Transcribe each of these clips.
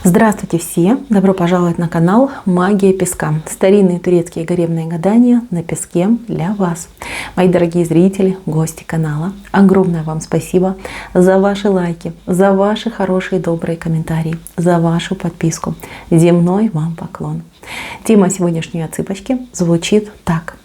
Здравствуйте все! Добро пожаловать на канал Магия Песка. Старинные турецкие гаремные гадания на песке для вас. Мои дорогие зрители, гости канала, огромное вам спасибо за ваши лайки, за ваши хорошие добрые комментарии, за вашу подписку. Земной вам поклон. Тема сегодняшней отсыпочки звучит так.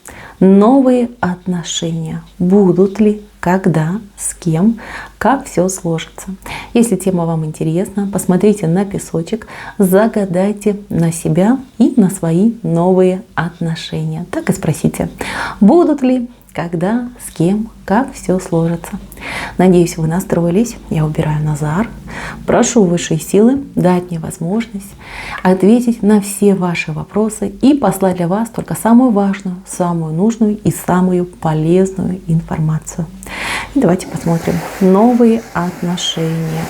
Новые отношения. Будут ли? Когда? С кем? Как все сложится? Если тема вам интересна, посмотрите на песочек, загадайте на себя и на свои новые отношения. Так и спросите, будут ли? Когда, с кем, как все сложится. Надеюсь, вы настроились. Я убираю Назар. Прошу высшие силы дать мне возможность ответить на все ваши вопросы и послать для вас только самую важную, самую нужную и самую полезную информацию. И давайте посмотрим. Новые отношения.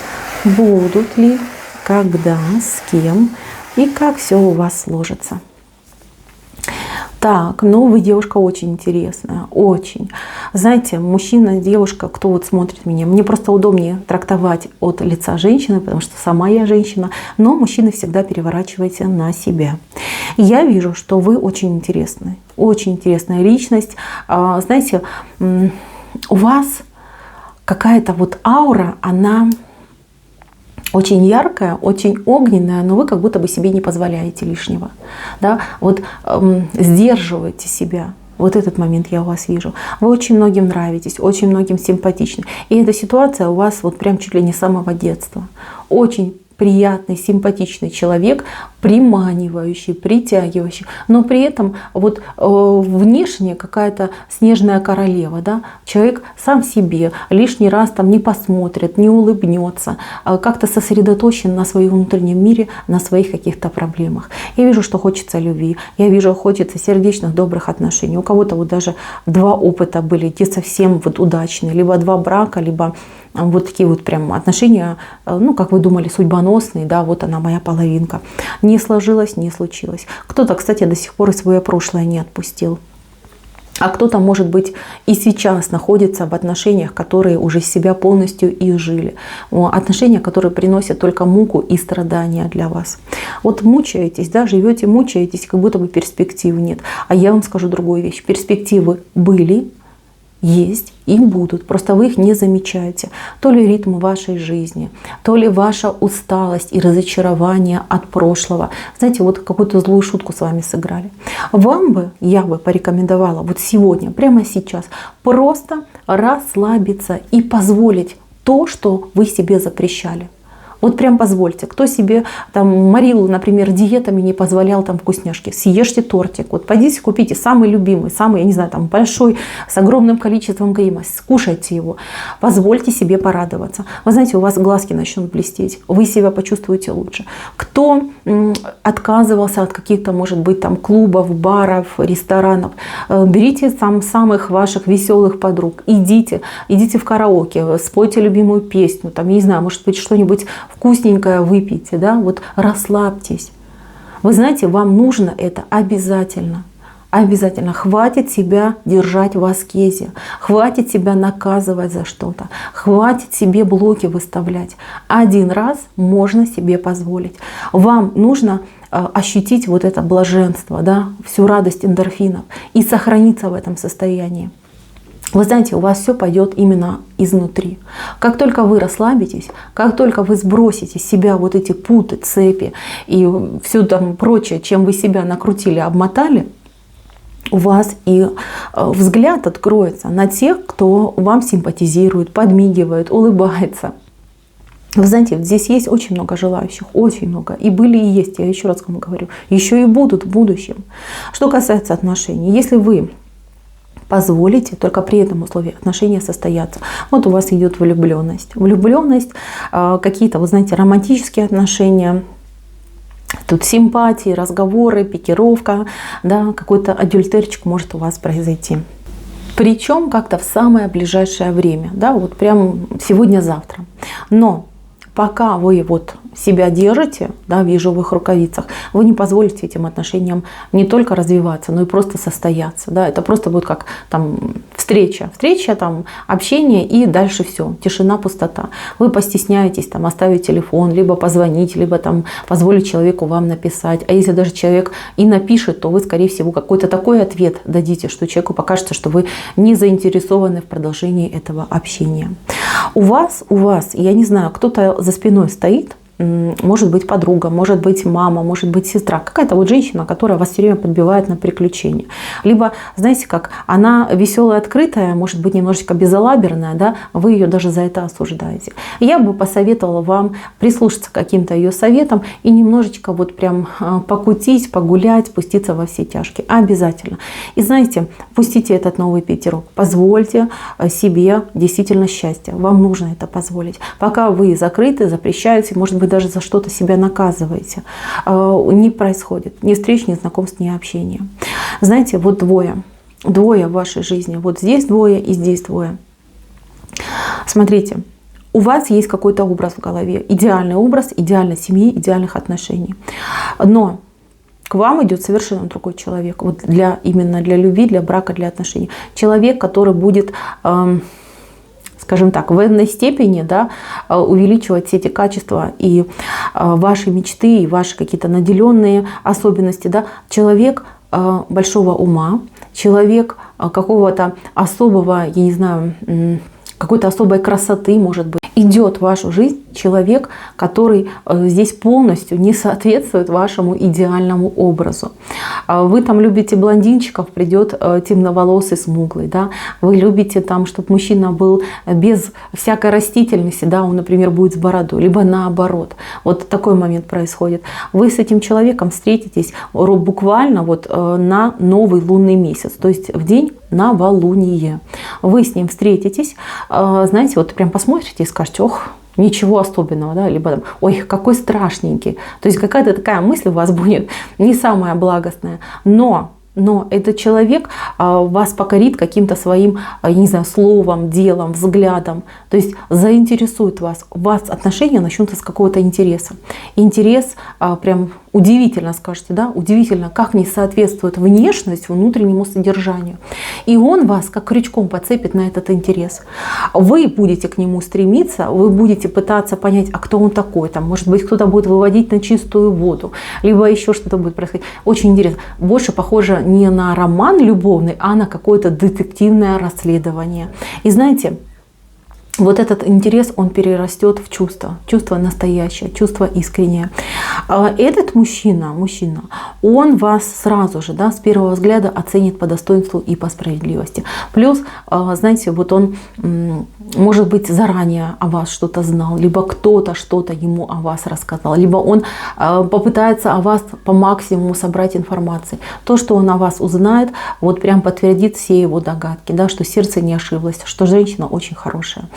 Будут ли, когда, с кем и как все у вас сложится. Так, ну вы девушка очень интересная, очень. Знаете, мужчина, девушка, кто вот смотрит меня, мне просто удобнее трактовать от лица женщины, потому что сама я женщина, но мужчины всегда переворачивайте на себя. Я вижу, что вы очень интересная личность. Знаете, у вас какая-то вот аура, она очень яркая, очень огненная, но вы как будто бы себе не позволяете лишнего. Да? Вот сдерживаете себя. Вот этот момент я у вас вижу. Вы очень многим нравитесь, очень многим симпатичны. И эта ситуация у вас вот прям чуть ли не с самого детства. Очень приятный, симпатичный человек, приманивающий, притягивающий, но при этом вот внешне какая-то снежная королева, да? Человек сам себе лишний раз там не посмотрит, не улыбнется, как-то сосредоточен на своем внутреннем мире, на своих каких-то проблемах. Я вижу, что хочется любви, я вижу, хочется сердечных, добрых отношений. У кого-то вот даже два опыта были, те совсем вот удачные, либо два брака, либо вот такие вот прям отношения, ну, как вы думали, судьбоносные, да, вот она моя половинка. Не сложилось, не случилось. Кто-то, кстати, до сих пор свое прошлое не отпустил. А кто-то, может быть, и сейчас находится в отношениях, которые уже себя полностью изжили. Отношения, которые приносят только муку и страдания для вас. Вот мучаетесь, да, живете, мучаетесь, как будто бы перспектив нет. А я вам скажу другую вещь. Перспективы были, есть и будут. Просто вы их не замечаете. То ли ритм вашей жизни, то ли ваша усталость и разочарование от прошлого. Знаете, вот какую-то злую шутку с вами сыграли. Вам бы, я бы порекомендовала вот сегодня, прямо сейчас, просто расслабиться и позволить то, что вы себе запрещали. Вот прям позвольте, кто себе там морил, например, диетами не позволял там вкусняшки, съешьте тортик, вот пойдите купите самый любимый, самый, я не знаю, там большой, с огромным количеством крема, скушайте его, позвольте себе порадоваться. Вы знаете, у вас глазки начнут блестеть, вы себя почувствуете лучше. Кто отказывался от каких-то, может быть, там клубов, баров, ресторанов, берите там самых ваших веселых подруг, идите в караоке, спойте любимую песню, там, я не знаю, может быть, что-нибудь вкусненькое выпейте, да, вот расслабьтесь. Вы знаете, вам нужно это обязательно. Обязательно. Хватит себя держать в аскезе, хватит себя наказывать за что-то, хватит себе блоки выставлять. Один раз можно себе позволить. Вам нужно ощутить вот это блаженство, да, всю радость эндорфинов и сохраниться в этом состоянии. Вы знаете, у вас все пойдет именно изнутри. Как только вы расслабитесь, как только вы сбросите с себя вот эти путы, цепи и все там прочее, чем вы себя накрутили, обмотали, у вас и взгляд откроется на тех, кто вам симпатизирует, подмигивает, улыбается. Вы знаете, здесь есть очень много желающих, очень много. И были, и есть, я еще раз вам говорю, еще и будут в будущем. Что касается отношений, если вы позволите, только при этом условии отношения состоятся. Вот у вас идет влюбленность. Влюбленность, какие-то, вы знаете, романтические отношения. Тут симпатии, разговоры, пикировка, да, какой-то адюльтерчик может у вас произойти. Причем как-то в самое ближайшее время, да, вот прям сегодня-завтра. Но пока вы вот себя держите, да, в ежовых рукавицах, вы не позволите этим отношениям не только развиваться, но и просто состояться. Да. Это просто будет как там встреча, там, общение и дальше все, тишина, пустота. Вы постесняетесь там оставить телефон, либо позвонить, либо там позволить человеку вам написать. А если даже человек и напишет, то вы, скорее всего, какой-то такой ответ дадите, что человеку покажется, что вы не заинтересованы в продолжении этого общения. У вас, я не знаю, кто-то за спиной стоит, может быть подруга, может быть мама, может быть сестра, какая-то вот женщина, которая вас все время подбивает на приключения. Либо, знаете как, она веселая, открытая, может быть немножечко безалаберная, да, вы ее даже за это осуждаете. Я бы посоветовала вам прислушаться к каким-то ее советам и немножечко вот прям покутить, погулять, спуститься во все тяжкие. Обязательно. И знаете, пустите этот новый ветерок, позвольте себе действительно счастье. Вам нужно это позволить. Пока вы закрыты, запрещаете, может быть, даже за что-то себя наказываете, не происходит ни встреч, ни знакомств, ни общения. Знаете, вот двое в вашей жизни, вот здесь двое и здесь двое. Смотрите, у вас есть какой-то образ в голове, идеальный образ, идеальной семьи, идеальных отношений. Но к вам идет совершенно другой человек, вот именно для любви, для брака, для отношений. Человек, который будет, скажем так, в энной степени, да, увеличивать все эти качества и ваши мечты, и ваши какие-то наделенные особенности. Да. Человек большого ума, человек какого-то особого, я не знаю, какой-то особой красоты, может быть. Идет в вашу жизнь человек, который здесь полностью не соответствует вашему идеальному образу. Вы там любите блондинчиков, придет темноволосый, смуглый. Да? Вы любите, там, чтобы мужчина был без всякой растительности, да? Он, например, будет с бородой, либо наоборот. Вот такой момент происходит. Вы с этим человеком встретитесь буквально вот на новый лунный месяц, то есть в день новолуния. Вы с ним встретитесь, знаете, вот прям посмотрите и скажете: ох, ничего особенного, да, либо там: ой, какой страшненький. То есть какая-то такая мысль у вас будет не самая благостная, но этот человек вас покорит каким-то своим, я не знаю, словом, делом, взглядом. То есть заинтересует вас. У вас отношения начнутся с какого-то интереса. Интерес прям удивительно, скажете, да, удивительно, как не соответствует внешность внутреннему содержанию. И он вас как крючком подцепит на этот интерес. Вы будете к нему стремиться, вы будете пытаться понять, а кто он такой. Там, может быть, кто-то будет выводить на чистую воду, либо еще что-то будет происходить. Очень интересно. Больше похоже не на роман любовный, а на какое-то детективное расследование. И знаете, вот этот интерес, он перерастет в чувство настоящее, чувство искреннее. Этот мужчина, он вас сразу же, да, с первого взгляда оценит по достоинству и по справедливости. Плюс, знаете, вот он, может быть, заранее о вас что-то знал, либо кто-то что-то ему о вас рассказал, либо он попытается о вас по максимуму собрать информации. То, что он о вас узнает, вот прям подтвердит все его догадки, да, что сердце не ошиблось, что женщина очень хорошая.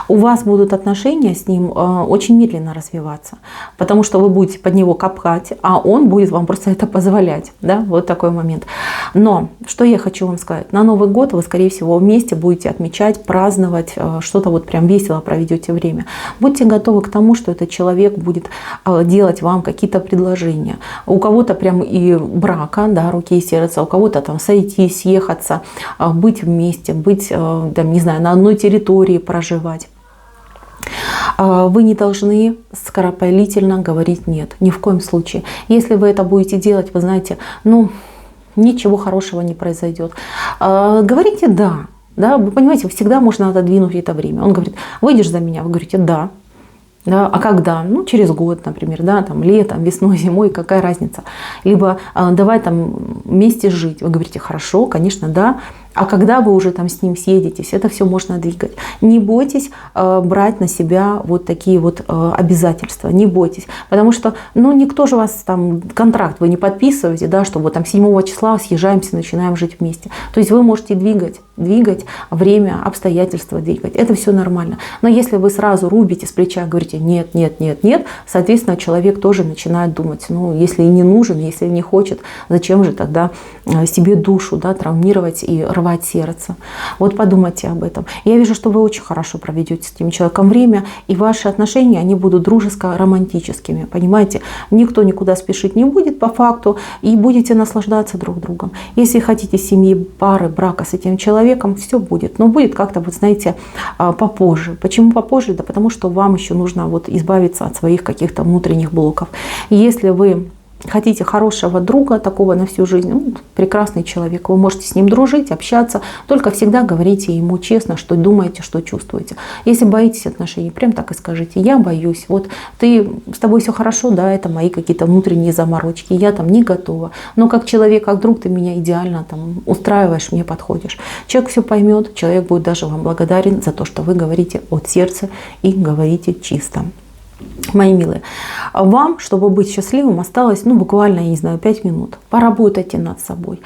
У вас будут отношения с ним очень медленно развиваться, потому что вы будете под него копать, а он будет вам просто это позволять. Да? Вот такой момент. Но что я хочу вам сказать. На Новый год вы, скорее всего, вместе будете отмечать, праздновать, что-то вот прям весело проведете время. Будьте готовы к тому, что этот человек будет делать вам какие-то предложения. У кого-то прям и брака, да, руки и сердца, у кого-то там сойти, съехаться, быть вместе, быть, там, не знаю, на одной территории проживать. Вы не должны скоропалительно говорить «нет». Ни в коем случае. Если вы это будете делать, вы знаете, ничего хорошего не произойдет. Говорите «да». Да, вы понимаете, всегда можно отодвинуть это время. Он говорит: выйдешь за меня? Вы говорите «да». Да, а когда? Через год, например, да, там, летом, весной, зимой, какая разница? Либо давай там вместе жить. Вы говорите: хорошо, конечно, да. А когда вы уже там с ним съедетесь, это все можно двигать. Не бойтесь брать на себя вот такие вот обязательства, не бойтесь. Потому что, никто же вас там, контракт вы не подписываете, да, что вот там 7 числа съезжаемся, начинаем жить вместе. То есть вы можете двигать двигать, время, обстоятельства двигать. Это все нормально. Но если вы сразу рубите с плеча, говорите нет, нет, нет, нет, соответственно, человек тоже начинает думать, ну, если и не нужен, если не хочет, зачем же тогда себе душу, да, травмировать и рвать сердце. Вот подумайте об этом. Я вижу, что вы очень хорошо проведете с этим человеком время, и ваши отношения, они будут дружеско-романтическими, понимаете? Никто никуда спешить не будет по факту, и будете наслаждаться друг другом. Если хотите семьи, пары, брака с этим человеком, все будет. Но будет как-то, вот знаете, попозже. Почему попозже? Да потому что вам еще нужно вот избавиться от своих каких-то внутренних блоков. Если вы хотите хорошего друга, такого на всю жизнь, ну, прекрасный человек, вы можете с ним дружить, общаться, только всегда говорите ему честно, что думаете, что чувствуете. Если боитесь отношений, прям так и скажите: я боюсь, вот с тобой все хорошо, да, это мои какие-то внутренние заморочки, я там не готова, но как человек, как друг ты меня идеально там устраиваешь, мне подходишь. Человек все поймет, человек будет даже вам благодарен за то, что вы говорите от сердца и говорите чисто. Мои милые, вам, чтобы быть счастливым, осталось, ну, буквально, я не знаю, 5 минут. Поработайте над собой.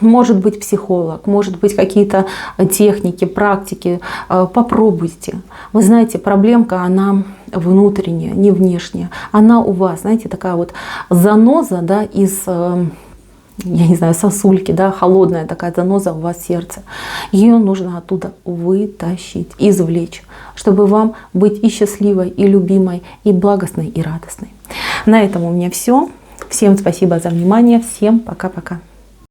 Может быть, психолог, может быть, какие-то техники, практики. Попробуйте. Вы знаете, проблемка, она внутренняя, не внешняя. Она у вас, знаете, такая вот заноза, да, из... я не знаю, сосульки, да, холодная такая заноза у вас в сердце. Ее нужно оттуда вытащить, извлечь, чтобы вам быть и счастливой, и любимой, и благостной, и радостной. На этом у меня все. Всем спасибо за внимание. Всем пока-пока.